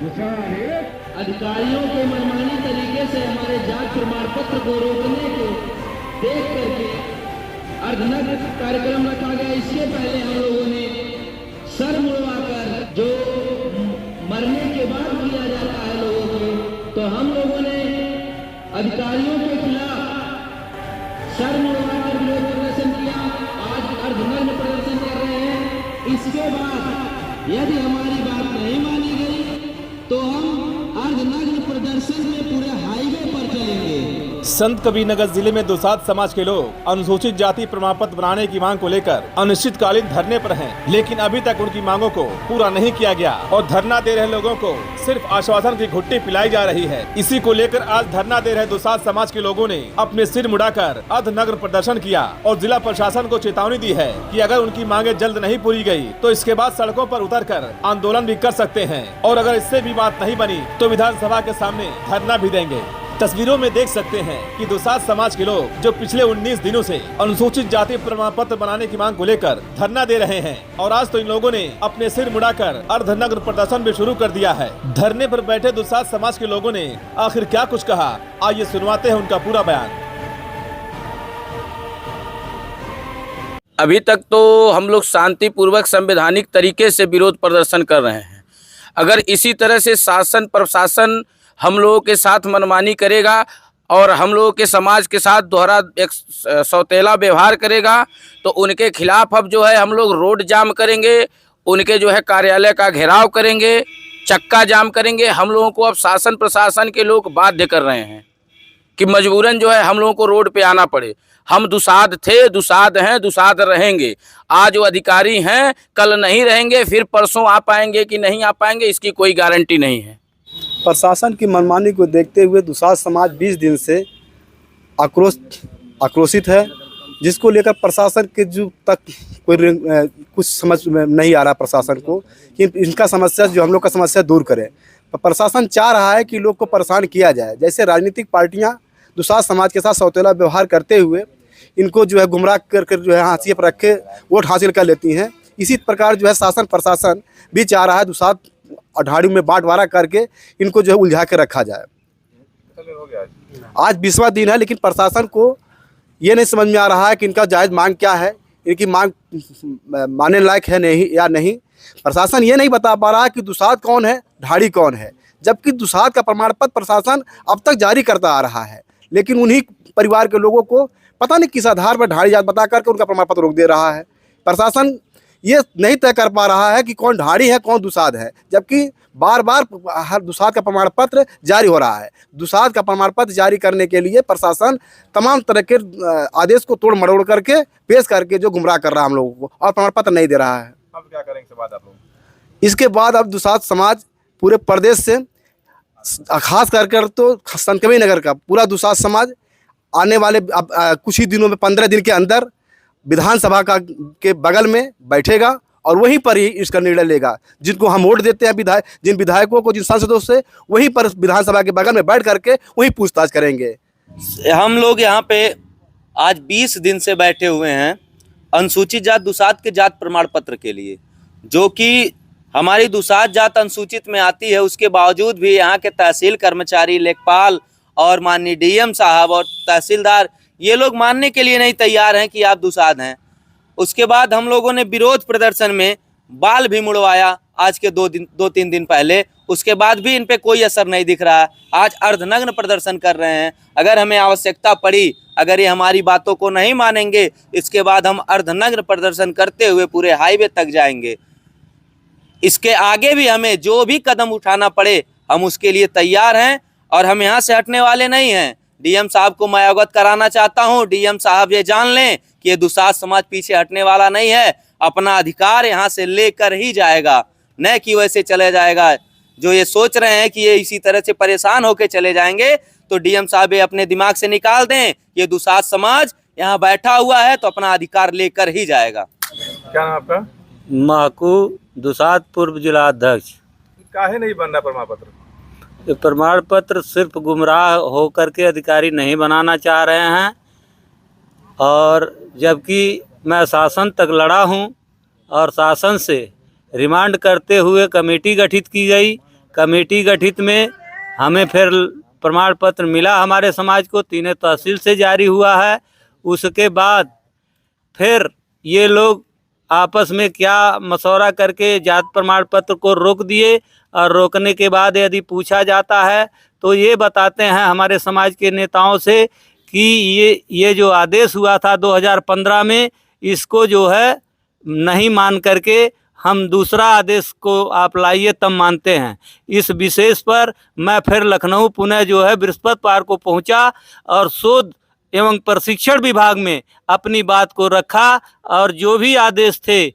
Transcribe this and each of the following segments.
अधिकारियों के मनमानी तरीके से हमारे जात प्रमाण पत्र को रोकने को देख करके अर्धनग्न कार्यक्रम रखा गया। इसके पहले हम लोगों ने सर मुड़वाकर जो मरने के बाद किया जाता है लोगों को, तो हम लोगों ने अधिकारियों के खिलाफ सर मुड़वाकर विरोध प्रदर्शन किया। आज अर्धनग्न प्रदर्शन कर रहे हैं। इसके बाद यदि हमारी बात नहीं मानी गई तो हम अर्धनग्न प्रदर्शन में पूरे हाईवे पर चलेंगे। संत कबीरनगर जिले में दुसाध समाज के लोग अनुसूचित जाति प्रमाण पत्र बनाने की मांग को लेकर अनिश्चितकालीन धरने पर हैं, लेकिन अभी तक उनकी मांगों को पूरा नहीं किया गया और धरना दे रहे लोगों को सिर्फ आश्वासन की घुट्टी पिलाई जा रही है। इसी को लेकर आज धरना दे रहे दुसाध समाज के लोगों ने अपने सिर मुड़ाकर अर्धनग्न प्रदर्शन किया और जिला प्रशासन को चेतावनी दी है कि अगर उनकी मांगे जल्द नहीं पूरी गई तो इसके बाद सड़कों पर उतरकर आंदोलन भी कर सकते हैं और अगर इससे भी बात नहीं बनी तो विधानसभा के सामने धरना भी देंगे। तस्वीरों में देख सकते हैं कि दुसाध समाज के लोग जो पिछले 19 दिनों से अनुसूचित जाति प्रमाण पत्र बनाने की मांग को लेकर धरना दे रहे हैं और आज तो इन लोगों ने अपने सिर मुड़ाकर अर्धनग्न प्रदर्शन भी शुरू कर दिया है। धरने पर बैठे दुसाध समाज के लोगों ने आखिर क्या कुछ कहा, आइए सुनवाते हैं उनका पूरा बयान। अभी तक तो हम लोग शांतिपूर्वक संवैधानिक तरीके से विरोध प्रदर्शन कर रहे हैं। अगर इसी तरह से शासन प्रशासन हम लोगों के साथ मनमानी करेगा और हम लोगों के समाज के साथ दोहरा एक सौतेला व्यवहार करेगा तो उनके खिलाफ अब जो है हम लोग रोड जाम करेंगे, उनके जो है कार्यालय का घेराव करेंगे, चक्का जाम करेंगे। हम लोगों को अब शासन प्रशासन के लोग बाध्य कर रहे हैं कि मजबूरन जो है हम लोगों को रोड पे आना पड़े। हम दुसाध थे, दुसाध हैं, दुसाध रहेंगे। आज वो अधिकारी हैं, कल नहीं रहेंगे, फिर परसों आ पाएंगे कि नहीं आ पाएंगे इसकी कोई गारंटी नहीं है। प्रशासन की मनमानी को देखते हुए दुसाध समाज 20 दिन से आक्रोशित है, जिसको लेकर प्रशासन के जो तक कोई कुछ समझ में नहीं आ रहा प्रशासन को कि इनका समस्या जो हम लोग का समस्या दूर करें। प्रशासन चाह रहा है कि लोग को परेशान किया जाए। जैसे राजनीतिक पार्टियां दुसाध समाज के साथ सौतेला व्यवहार करते हुए इनको जो है गुमराह कर जो है हाशिए पर रख के वोट हासिल कर लेती हैं, इसी प्रकार जो है शासन प्रशासन भी चाह रहा है दुसाध अठाड़ी में बांटवारा करके इनको जो है उलझा के रखा जाए। आज 20वां दिन है, लेकिन प्रशासन को ये नहीं समझ में आ रहा है कि इनका जायज़ मांग क्या है, इनकी मांग मानने लायक है नहीं या नहीं। प्रशासन ये नहीं बता पा रहा कि दुसाध कौन है, ढाड़ी कौन है, जबकि दुसाध का प्रमाण पत्र प्रशासन अब तक जारी करता आ रहा है, लेकिन उन्हीं परिवार के लोगों को पता नहीं किस आधार पर ढाड़ी जात बता करके उनका प्रमाण पत्र रोक दे रहा है। प्रशासन ये नहीं तय कर पा रहा है कि कौन ढाड़ी है कौन दुसाध है, जबकि बार बार हर दुसाध का प्रमाण पत्र जारी हो रहा है। दुसाध का प्रमाण पत्र जारी करने के लिए प्रशासन तमाम तरह के आदेश को तोड़ मरोड़ करके पेश करके जो गुमराह कर रहा है हम लोगों को और प्रमाण पत्र नहीं दे रहा है। अब क्या करेंगे इसके बाद आप लोग? इसके बाद अब दुसाध समाज पूरे प्रदेश से खास कर तो संत कबीरनगर का पूरा दुसाध समाज आने वाले कुछ ही दिनों में 15 दिन के अंदर विधानसभा के बगल में बैठेगा और वहीं पर ही इसका निर्णय लेगा। जिनको हम वोट देते हैं जिन विधायकों को, जिन सांसदों से, वहीं पर विधानसभा के बगल में बैठ करके वहीं पूछताछ करेंगे। हम लोग यहाँ पे आज 20 दिन से बैठे हुए हैं अनुसूचित जात दुसाध के जात प्रमाण पत्र के लिए, जो कि हमारी दुसाध जात अनुसूचित में आती है। उसके बावजूद भी यहाँ के तहसील कर्मचारी, लेखपाल और माननीय डीएम साहब और तहसीलदार ये लोग मानने के लिए नहीं तैयार हैं कि आप दुसाध हैं। उसके बाद हम लोगों ने विरोध प्रदर्शन में बाल भी मुड़वाया आज के 2-3 दिन पहले, उसके बाद भी इन पे कोई असर नहीं दिख रहा है। आज अर्धनग्न प्रदर्शन कर रहे हैं। अगर हमें आवश्यकता पड़ी, अगर ये हमारी बातों को नहीं मानेंगे, इसके बाद हम अर्धनग्न प्रदर्शन करते हुए पूरे हाईवे तक जाएंगे। इसके आगे भी हमें जो भी कदम उठाना पड़े हम उसके लिए तैयार हैं और हम यहाँ से हटने वाले नहीं हैं। डीएम साहब को मैं अवगत कराना चाहता हूँ, डीएम साहब ये जान लें कि ये दुसाध समाज पीछे हटने वाला नहीं है, अपना अधिकार यहाँ से लेकर ही जाएगा, न कि वैसे चले जाएगा। जो ये सोच रहे हैं कि ये इसी तरह से परेशान होकर चले जाएंगे, तो डीएम साहब ये अपने दिमाग से निकाल दें। ये दुसाध समाज यहाँ बैठा हुआ है तो अपना अधिकार लेकर ही जाएगा। क्या नाम आपका? महकू, दुसाध पूर्व जिला अध्यक्ष। काहे नहीं बन रहा प्रमाण पत्र? ये प्रमाण पत्र सिर्फ गुमराह होकर के अधिकारी नहीं बनाना चाह रहे हैं, और जबकि मैं शासन तक लड़ा हूं और शासन से रिमांड करते हुए कमेटी गठित की गई, कमेटी गठित में हमें फिर प्रमाण पत्र मिला हमारे समाज को, 3 तहसील से जारी हुआ है। उसके बाद फिर ये लोग आपस में क्या मशवरा करके जात प्रमाण पत्र को रोक दिए, और रोकने के बाद यदि पूछा जाता है तो ये बताते हैं हमारे समाज के नेताओं से कि ये जो आदेश हुआ था 2015 में, इसको जो है नहीं मान करके हम दूसरा आदेश को आप लाइए तब मानते हैं। इस विशेष पर मैं फिर लखनऊ पुनः जो है बृहस्पतिवार को पहुंचा और शोध एवं प्रशिक्षण विभाग में अपनी बात को रखा, और जो भी आदेश थे,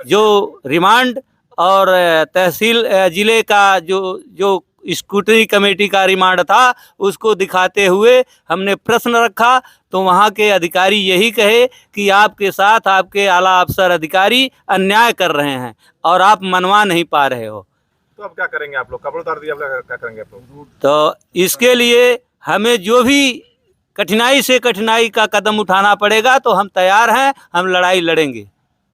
जो रिमांड और तहसील जिले का जो स्क्रूटनी कमेटी का रिमांड था, उसको दिखाते हुए हमने प्रश्न रखा, तो वहाँ के अधिकारी यही कहे कि आपके साथ आपके आला अफसर अधिकारी अन्याय कर रहे हैं और आप मनवा नहीं पा रहे हो। तो अब क्या करेंगे आप लोग? कपड़े उतार दिए, अब क्या करेंगे आप लोग? तो इसके लिए हमें जो भी कठिनाई से कठिनाई का कदम उठाना पड़ेगा तो हम तैयार हैं, हम लड़ाई लड़ेंगे।